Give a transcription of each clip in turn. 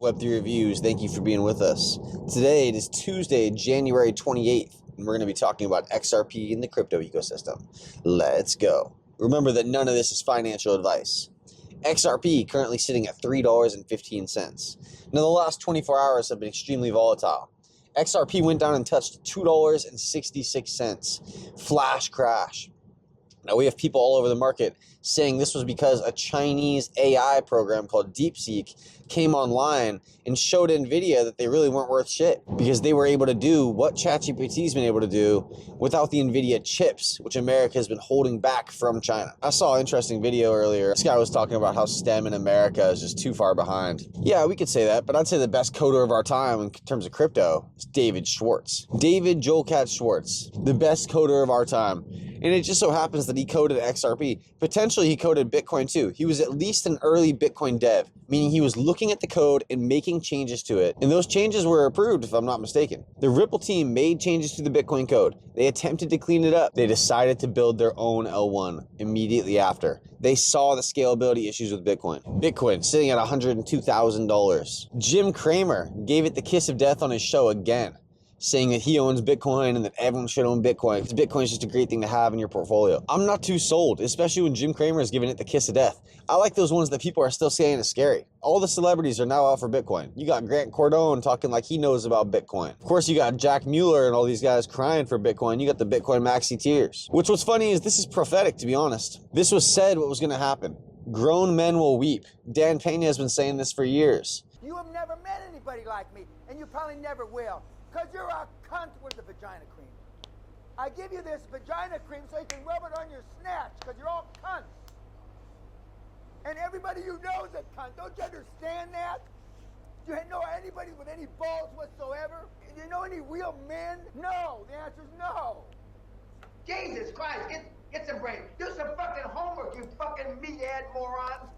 Web3 Reviews, thank you for being with us. Today it is Tuesday, January 28th, and we're going to be talking about XRP in the crypto ecosystem. Let's go. Remember that none of this is financial advice. XRP currently sitting at $3.15. Now the last 24 hours have been extremely volatile. XRP went down and touched $2.66. Flash crash. Now we have people all over the market saying this was because a Chinese AI program called DeepSeek came online and showed NVIDIA that they really weren't worth shit because they were able to do what ChatGPT's been able to do without the NVIDIA chips, which America has been holding back from China. I saw an interesting video earlier. This guy was talking about how STEM in America is just too far behind. Yeah, we could say that, but I'd say the best coder of our time in terms of crypto is David Schwartz. David Joelcat Schwartz, the best coder of our time. And it just so happens that he coded XRP. Potentially he coded Bitcoin too. He was at least an early Bitcoin dev, meaning he was looking at the code and making changes to it. And those changes were approved, if I'm not mistaken. The Ripple team made changes to the Bitcoin code. They attempted to clean it up. They decided to build their own L1 immediately after. They saw the scalability issues with Bitcoin. Bitcoin sitting at $102,000. Jim Cramer gave it the kiss of death on his show again, saying that he owns Bitcoin and that everyone should own Bitcoin because Bitcoin is just a great thing to have in your portfolio. I'm not too sold, especially when Jim Cramer is giving it the kiss of death. I like those ones that people are still saying is scary. All the celebrities are now out for Bitcoin. You got Grant Cardone talking like he knows about Bitcoin. Of course, you got Jack Mueller and all these guys crying for Bitcoin. You got the Bitcoin maxi tears. Which what's funny is this is prophetic, to be honest. This was said what was going to happen. Grown men will weep. Dan Pena has been saying this for years. You have never met anybody like me, and you probably never will. Because you're a cunt with the vagina cream. I give you this vagina cream so you can rub it on your snatch, because you're all cunts. And everybody you know is a cunt. Don't you understand that? Do you know anybody with any balls whatsoever? Do you know any real men? No. The answer is no. Jesus Christ, get some brain. Do some fucking homework, you fucking meathead morons.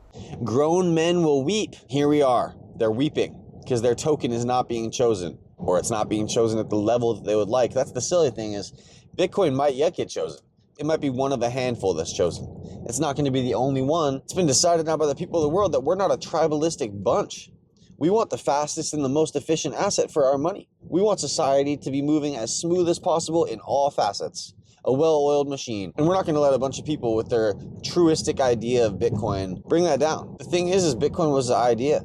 Grown men will weep. Here we are. They're weeping because their token is not being chosen. Or it's not being chosen at the level that they would like. That's the silly thing is Bitcoin might yet get chosen. It might be one of a handful that's chosen. It's not going to be the only one. It's been decided now by the people of the world that we're not a tribalistic bunch. We want the fastest and the most efficient asset for our money. We want society to be moving as smooth as possible in all facets. A well-oiled machine. And we're not going to let a bunch of people with their truistic idea of Bitcoin bring that down. The thing is Bitcoin was the idea.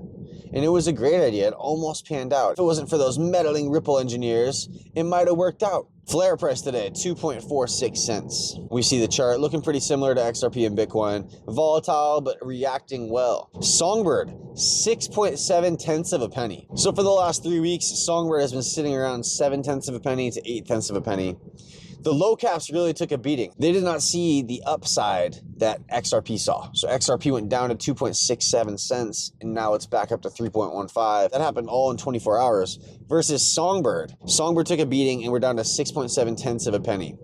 And it was a great idea. It almost panned out. If it wasn't for those meddling Ripple engineers, it might have worked out. Flare price today, 2.46 cents. We see the chart looking pretty similar to XRP and Bitcoin. Volatile, but reacting well. Songbird, 6.7 tenths of a penny. So for the last 3 weeks, Songbird has been sitting around 7 tenths of a penny to 8 tenths of a penny. The low caps really took a beating. They did not see the upside that XRP saw. So XRP went down to 2.67 cents and now it's back up to 3.15. That happened all in 24 hours versus Songbird. Songbird took a beating and we're down to 6.7 tenths of a penny.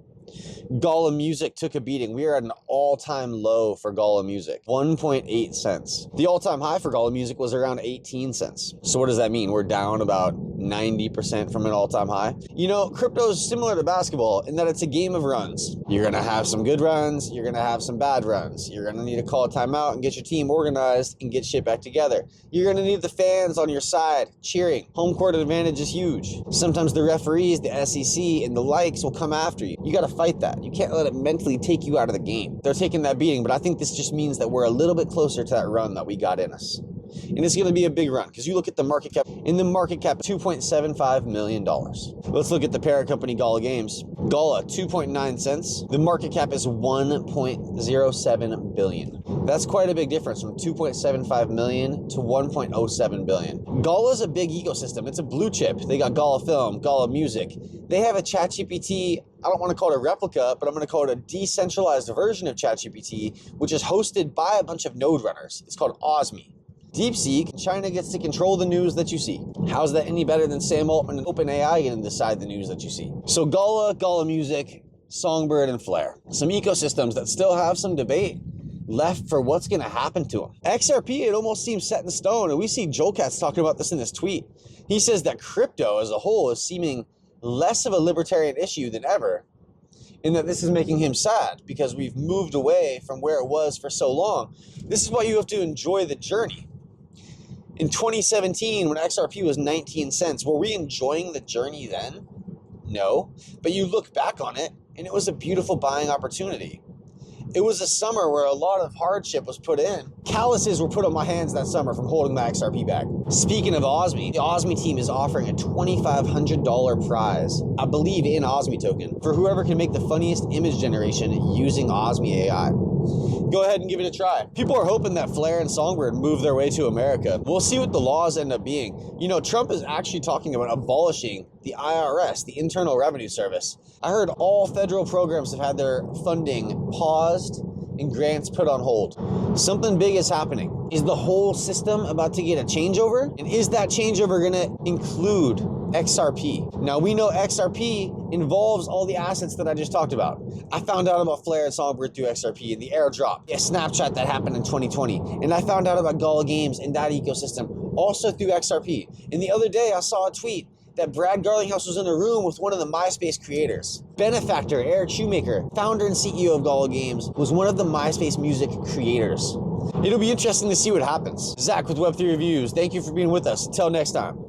Gala Music took a beating. We are at an all-time low for Gala Music, 1.8 cents. The all-time high for Gala Music was around 18 cents. So what does that mean? We're down about 90% from an all-time high. You know, crypto is similar to basketball in that it's a game of runs. You're going to have some good runs. You're going to have some bad runs. You're going to need to call a timeout and get your team organized and get shit back together. You're going to need the fans on your side cheering. Home court advantage is huge. Sometimes the referees, the SEC, and the likes will come after you. You got to fight that. You can't let it mentally take you out of the game. They're taking that beating, but I think this just means that we're a little bit closer to that run that we got in us. And it's going to be a big run because you look at the market cap. In the market cap, $2.75 million. Let's look at the parent company, Gala Games. Gala, 2.9 cents. The market cap is 1.07 billion. That's quite a big difference from 2.75 million to 1.07 billion. Gala is a big ecosystem. It's a blue chip. They got Gala Film, Gala Music. They have a ChatGPT. I don't want to call it a replica, but I'm going to call it a decentralized version of ChatGPT, which is hosted by a bunch of node runners. It's called Osmi. DeepSeek, China gets to control the news that you see. How's that any better than Sam Altman and OpenAI getting to decide the news that you see? So Gala Music, Songbird, and Flare. Some ecosystems that still have some debate left for what's going to happen to them. XRP, it almost seems set in stone, and we see Joelcats talking about this in this tweet. He says that crypto as a whole is seeming less of a libertarian issue than ever, and that this is making him sad because we've moved away from where it was for so long. This is why you have to enjoy the journey. In 2017, when XRP was 19 cents, were we enjoying the journey then? No, but you look back on it, and it was a beautiful buying opportunity. It was a summer where a lot of hardship was put in. Calluses were put on my hands that summer from holding my XRP back. Speaking of Osmi, the Osmi team is offering a $2,500 prize, I believe in Osmi token, for whoever can make the funniest image generation using Osmi AI. Go ahead and give it a try. People are hoping that Flr and Songbird move their way to America. We'll see what the laws end up being. You know, Trump is actually talking about abolishing the IRS, the Internal Revenue Service. I heard all federal programs have had their funding paused and grants put on hold. Something big is happening. Is the whole system about to get a changeover? And is that changeover gonna include XRP? Now we know XRP involves all the assets that I just talked about. I found out about Flr and Songbird through XRP and the airdrop, a Snapchat that happened in 2020. And I found out about Gala Games and that ecosystem also through XRP. And the other day I saw a tweet that Brad Garlinghouse was in a room with one of the MySpace creators. Benefactor Eric Shoemaker, founder and CEO of Gala Games, was one of the MySpace music creators. It'll be interesting to see what happens. Zach with Web3 Reviews, thank you for being with us. Until next time.